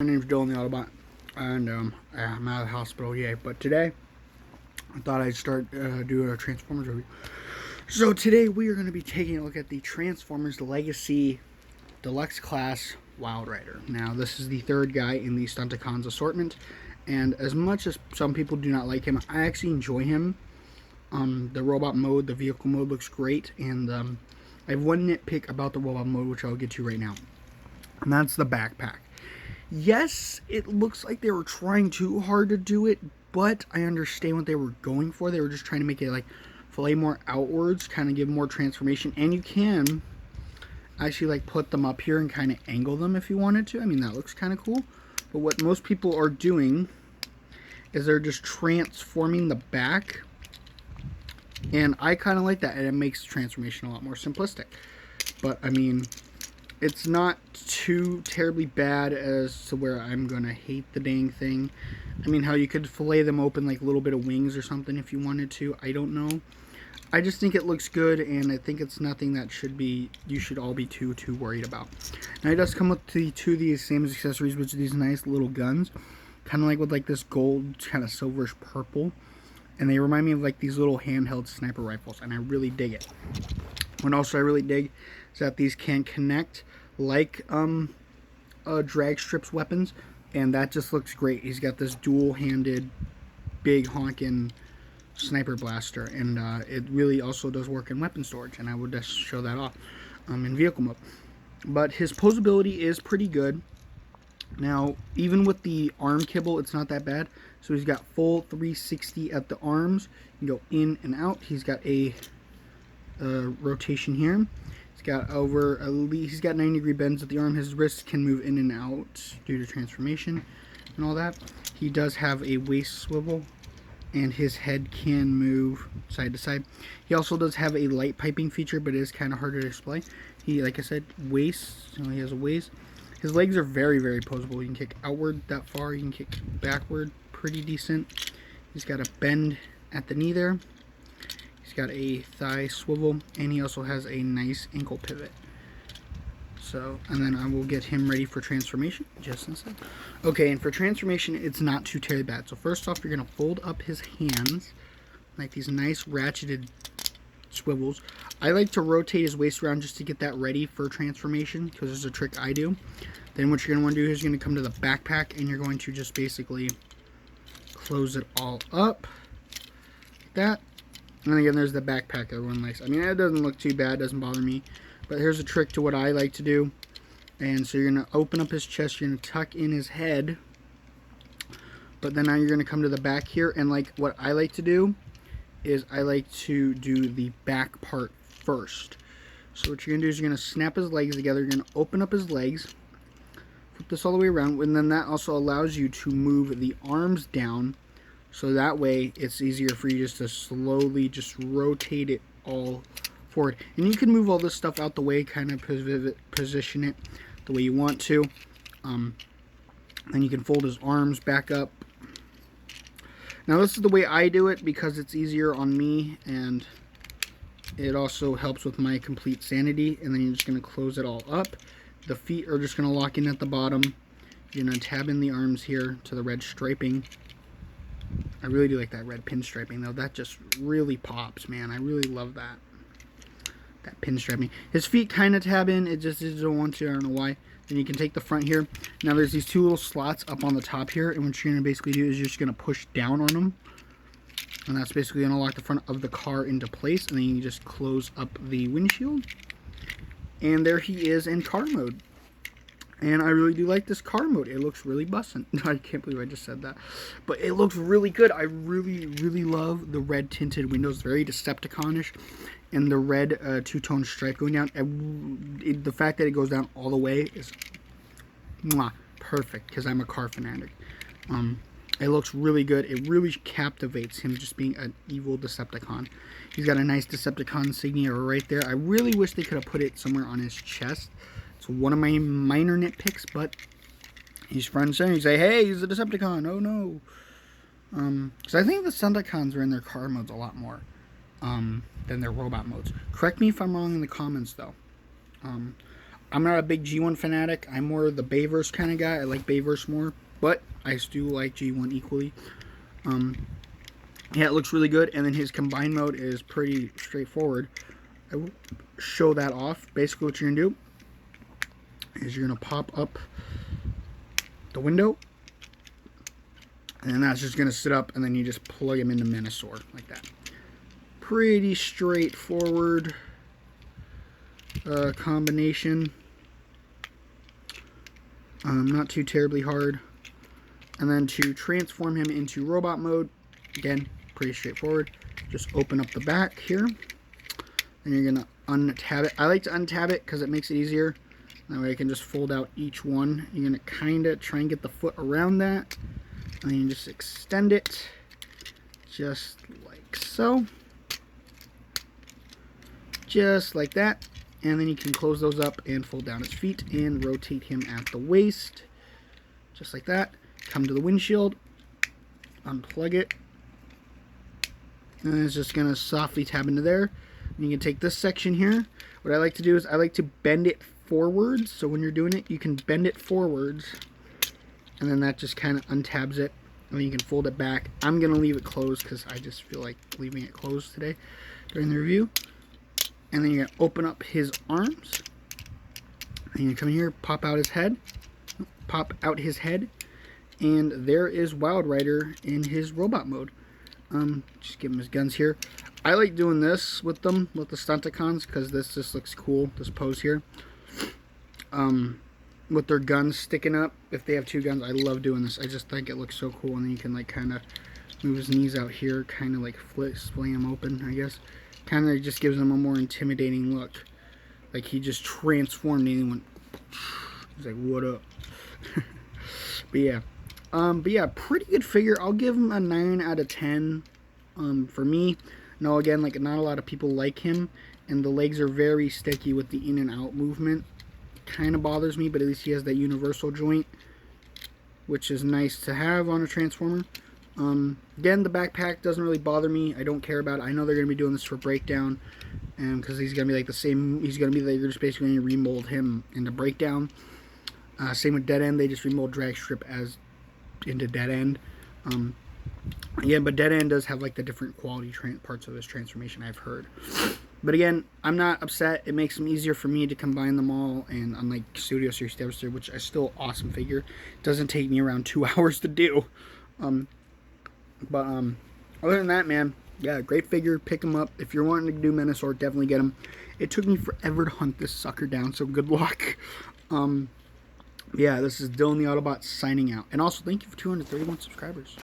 My name's Dylan the Autobot, and I'm out of the hospital, yay. But today, I thought I'd start doing a Transformers review. So today we are going to be taking a look at the Transformers Legacy Deluxe Class Wild Rider. Now, this is the third guy in the Stunticon's assortment, and as much as some people do not like him, I actually enjoy him. The robot mode, the vehicle mode looks great, and I have one nitpick about the robot mode, which I'll get to right now, and that's the backpack. Yes, it looks like they were trying too hard to do it, but I understand what they were going for. They were just trying to make it like fillet more outwards, kind of give more transformation, and you can actually like put them up here and kind of angle them if you wanted to. I mean, that looks kind of cool. But what most people are doing is they're just transforming the back, and I kind of like that, and it makes the transformation a lot more simplistic. But I mean, it's not too terribly bad as to where I'm gonna hate the dang thing. I mean, how you could fillet them open like a little bit of wings or something if you wanted to. I don't know. I just think it looks good, and I think it's nothing that you should all be too worried about. Now, it does come with two of these same accessories, which are these nice little guns, kind of like with like this gold, kind of silverish purple, and they remind me of like these little handheld sniper rifles, and I really dig it. What also I really dig is that these can connect like drag strips weapons, and that just looks great. He's got this dual-handed big honking sniper blaster, and it really also does work in weapon storage, and I would just show that off in vehicle mode. But his posability is pretty good. Now, even with the arm kibble, it's not that bad. So he's got full 360 at the arms. You can go in and out. He's got a rotation here. He's got 90-degree bends at the arm. His wrists can move in and out due to transformation and all that. He does have a waist swivel, and his head can move side to side. He also does have a light piping feature, but it is kind of hard to display. He, like I said, waist. So he has a waist. His legs are very poseable. You can kick outward that far. You can kick backward pretty decent. He's got a bend at the knee there. He's got a thigh swivel, and he also has a nice ankle pivot. So, and then I will get him ready for transformation just in a sec. Okay, and for transformation, it's not too terribly bad. So first off, you're going to fold up his hands like these nice ratcheted swivels. I like to rotate his waist around just to get that ready for transformation, because there's a trick I do. Then what you're going to want to do is you're going to come to the backpack, and you're going to just basically close it all up like that. And then again, there's the backpack everyone likes. I mean, it doesn't look too bad, doesn't bother me. But here's a trick to what I like to do. And so you're going to open up his chest, you're going to tuck in his head. But then now you're going to come to the back here, and like what I like to do is I like to do the back part first. So what you're going to do is you're going to snap his legs together, you're going to open up his legs, flip this all the way around, and then that also allows you to move the arms down. So that way, it's easier for you just to slowly just rotate it all forward. And you can move all this stuff out the way, kind of position it the way you want to. Then you can fold his arms back up. Now this is the way I do it because it's easier on me, and it also helps with my complete sanity. And then you're just going to close it all up. The feet are just going to lock in at the bottom. You're going to tab in the arms here to the red striping. I really do like that red pinstriping, though. That just really pops, man. I really love that. That pinstriping. His feet kind of tab in. It just don't want to. I don't know why. Then you can take the front here. Now there's these two little slots up on the top here, and what you're going to basically do is you're just going to push down on them. And that's basically going to lock the front of the car into place, and then you just close up the windshield. And there he is in car mode. And I really do like this car mode. It looks really bussin'. I can't believe I just said that. But it looks really good. I really love the red tinted windows. Very Decepticon-ish. And the red two-tone stripe going down. The fact that it goes down all the way is perfect, because I'm a car fanatic. It looks really good. It really captivates him just being an evil Decepticon. He's got a nice Decepticon insignia right there. I really wish they could have put it somewhere on his chest. It's one of my minor nitpicks, but he's front and center. You say, hey, he's a Decepticon. Oh, no. Because I think the Stunticons are in their car modes a lot more than their robot modes. Correct me if I'm wrong in the comments, though. I'm not a big G1 fanatic. I'm more the Bayverse kind of guy. I like Bayverse more, but I still like G1 equally. Yeah, it looks really good, and then his combine mode is pretty straightforward. I will show that off. Basically, what you're gonna do is you're gonna pop up the window, and then that's just gonna sit up, and then you just plug him into Menasor like that. Pretty straightforward combination. Not too terribly hard. And then to transform him into robot mode, again, pretty straightforward. Just open up the back here, and you're gonna untab it. I like to untab it because it makes it easier. That way I can just fold out each one. You're gonna kind of try and get the foot around that, and then you just extend it just like so. Just like that. And then you can close those up and fold down his feet and rotate him at the waist. Just like that. Come to the windshield, unplug it, and it's just going to softly tab into there. And you can take this section here. What I like to do is I like to bend it forwards. So when you're doing it, you can bend it forwards, and then that just kind of untabs it. And then you can fold it back. I'm going to leave it closed because I just feel like leaving it closed today during the review. And then you're going to open up his arms. And you come here, pop out his head. And there is Wild Rider in his robot mode. Just give him his guns here. I like doing this with them, with the stunticons, because this just looks cool, this pose here. With their guns sticking up, if they have two guns, I love doing this. I just think it looks so cool, and then you can like kind of move his knees out here, kind of like splaying them open, I guess. Kind of just gives him a more intimidating look. Like he just transformed and he went, he's like, what up? But yeah, pretty good figure. I'll give him a 9 out of 10 for me. No, again, like not a lot of people like him, and the legs are very sticky with the in and out movement. Kind of bothers me, but at least he has that universal joint, which is nice to have on a Transformer. Again, the backpack doesn't really bother me. I don't care about it. I know they're going to be doing this for Breakdown, because he's going to be like the same. He's going to be like, they're just basically going to remold him into Breakdown. Same with Dead End. They just remold Drag Strip as into Dead End. Yeah, but Dead End does have like the different quality parts of this transformation, I've heard. But again, I'm not upset. It makes them easier for me to combine them all, and unlike Studio Series Devastator, which is still an awesome figure, it doesn't take me around 2 hours to do. Other than that, man, yeah, great figure. Pick him up. If you're wanting to do Menasor, definitely get him. It took me forever to hunt this sucker down, so good luck. Yeah, this is Dylan the Autobot signing out. And also, thank you for 231 subscribers.